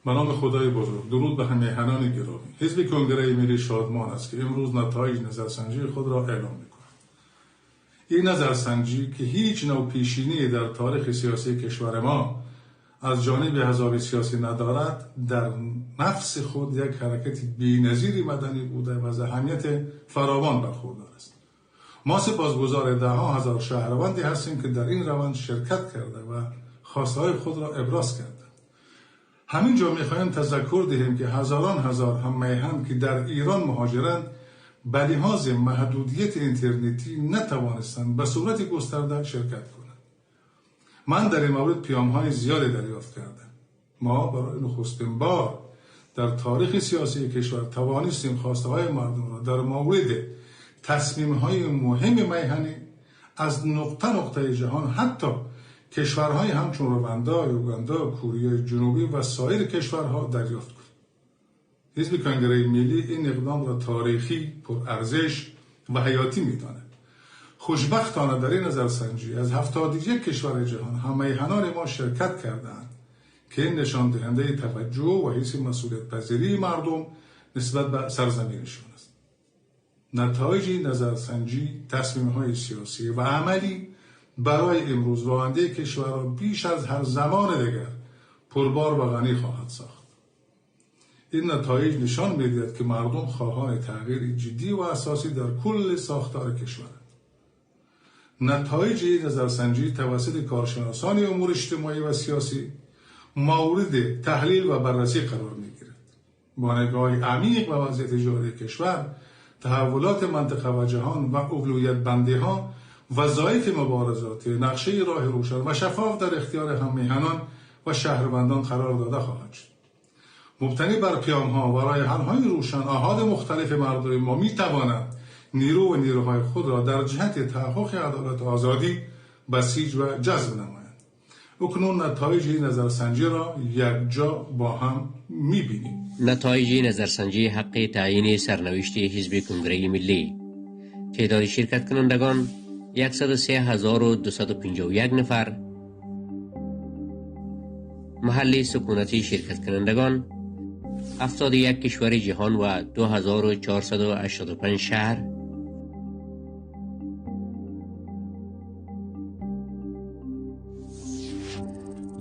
به نام خدای بزرگ. درود به همیهنان گرامی. حزب کنگره ملی شادمان است که امروز نتایج نظرسنجی خود را اعلام می‌کند. این نظرسنجی که هیچ نوع پیشینی در تاریخ سیاسی کشور ما از جانب احزاب سیاسی ندارد، در نفس خود یک حرکت بی‌نظیر مدنی بوده و از اهمیت فراوان برخوردار است. ما سپاسگزار ده‌ها هزار شهروندی هستیم که در این روند شرکت کرده و خواسته‌های خود را ابراز کردند. همینجا می‌خواهیم تذکر دهیم که هزاران هزار هم میهن که در ایران مهاجرند به لحاظ محدودیت اینترنتی نتوانستند به صورت گسترده شرکت کنند. من در این مورد پیام‌های زیادی دریافت کردم. ما برای نخستین بار در تاریخ سیاسی کشور توانستیم خواسته‌های مردم را در مورد تصمیم‌های مهم میهنی از نقطه جهان، حتی کشورهای همچون رواندا، یوگاندا، کره جنوبی و سایر کشورها دریافت کنیم. حزب کنگره ملی این اقدام را تاریخی، پرارزش و حیاتی می‌داند. خوشبختانه در این نظرسنجی از 71 کشور جهان هم میهنان ما شرکت کردند که این نشان دهنده توجه و حس مسئولیت پذیری مردم نسبت به سرزمینشان است. نتایج نظرسنجی تصمیم‌های سیاسی و عملی برای امروز و آینده کشور را بیش از هر زمان دیگر پربار و غنی خواهد ساخت. این نتایج نشان می‌دهد که مردم خواهان تغییر جدی و اساسی در کل ساختار کشورند. نتایج این نظرسنجی توسط کارشناسان امور اجتماعی و سیاسی مورد تحلیل و بررسی قرار می‌گیرد. با نگاه عمیق به وضعیت جاری کشور، تحولات منطقه و جهان و اولویت بندی‌ها، وظایف مبارزاتی، نقشه راه روشن و شفاف در اختیار هم میهنان و شهروندان قرار داده خواهد شد. مبتنی بر پیام‌ها و راه حل‌های روشن، آحاد مختلف مردم ما می‌توانند نیرو و نیروهای خود را در جهت تحقق عدالت و آزادی بسیج و جذب نمایند. اکنون نتایج این نظرسنجی را یک جا با هم می‌بینیم. نتایج نظرسنجی حق تعیین سرنوشت حزب کنگره ملی. تعداد شرکت کنندگان 103,251 نفر. محل سکونت شرکت کنندگان 71 کشور جهان و 2485 شهر.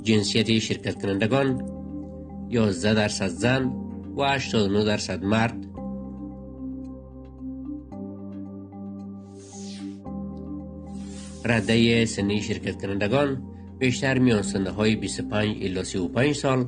جنسیت شرکت کنندگان 11% زن و 89% مرد. رده سنی شرکت کنندگان بیشتر میان سنه های 25 الی 35 سال.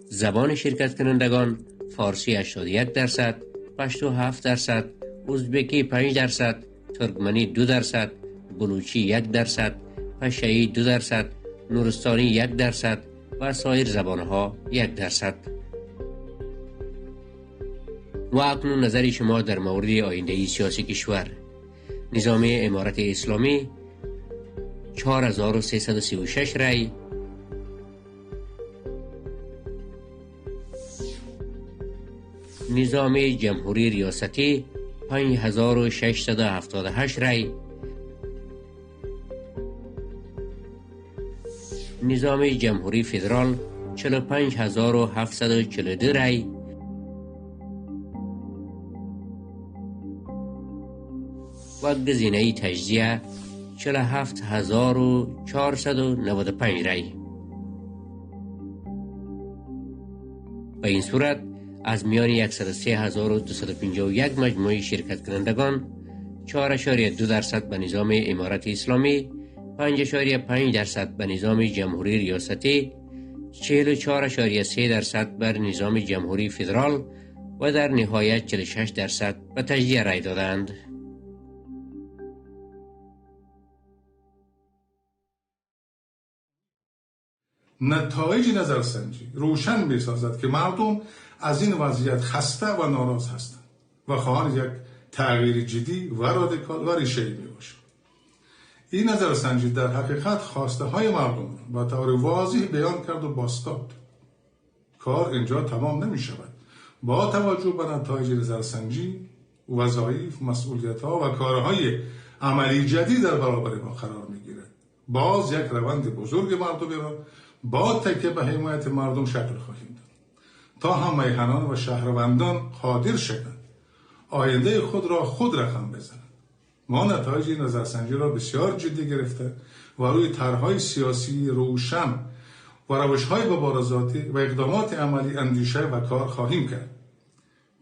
زبان شرکت کنندگان فارسی 81%، پشتو 7%، ازبکی 5%، ترکمنی 2%، بلوچی 1%، پشتویی 2%، نورستانی 1% و سایر زبانها 1%. و اکنون نظر شما در مورد آینده سیاسی کشور. نظام امارت اسلامی 4336 رای، نظام جمهوری ریاستی 5678 رای، نظام جمهوری فدرال 45742 رای، و گزینه تجزیه 47495 رای. به این صورت از میان 103,251 مجموعه شرکت کنندگان 4.2% به نظام امارت اسلامی، 5.5% به نظام جمهوری ریاستی، 44.3% بر نظام جمهوری فدرال و در نهایت 46% به تجزیه رای دادند. نتایج نظرسنجی روشن می‌سازد که مردم از این وضعیت خسته و ناراض هستند و خواهان یک تغییر جدی و رادیکال و ریشه‌ای میباشد. این نظرسنجی در حقیقت خواسته های مردم را به طور واضح بیان کرد و بازتاب. کار اینجا تمام نمی شود. با توجه به نتایج نظرسنجی، وظایف، مسئولیت‌ها و کارهای عملی جدید در برابر ما قرار میگیره. باز یک روند بزرگ مردمی را با تکیه به حمایت مردم شکل خواهیم داد تا هم میهنان و شهروندان قادر شدند آینده خود را خود رقم بزنند. ما نتایج این نظرسنجی را بسیار جدی گرفته و روی طرح‌های سیاسی روشن و روش‌های مبارزاتی و اقدامات عملی اندیشه و کار خواهیم کرد.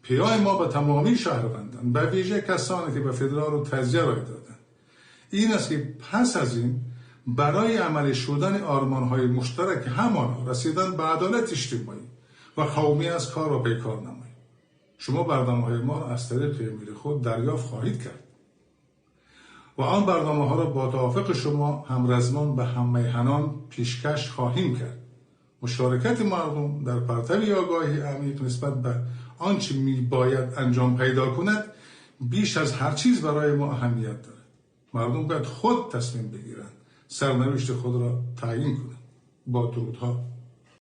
پیام ما به تمامی شهروندان، به ویژه کسانی که به فدرال و تجزیه رای دادند، این است که پس از این برای عملی شدن آرمان‌های مشترک همان رسیدن به عدالت اجتماعی و قومی از کار و پیکار نمایید. شما برنامه‌های ما را از طریق ایمیل خود دریافت خواهید کرد و آن برنامه‌ها را با توافق شما همرزمان به هم‌میهنان پیشکش خواهیم کرد. مشارکت مردم در پرتو آگاهی عمیق نسبت به آنچه میباید انجام پیدا کند بیش از هر چیز برای ما اهمیت دارد. مردم باید خود تصمیم بگیرند، سرنوشت خود را تعیین کنند. با درودها.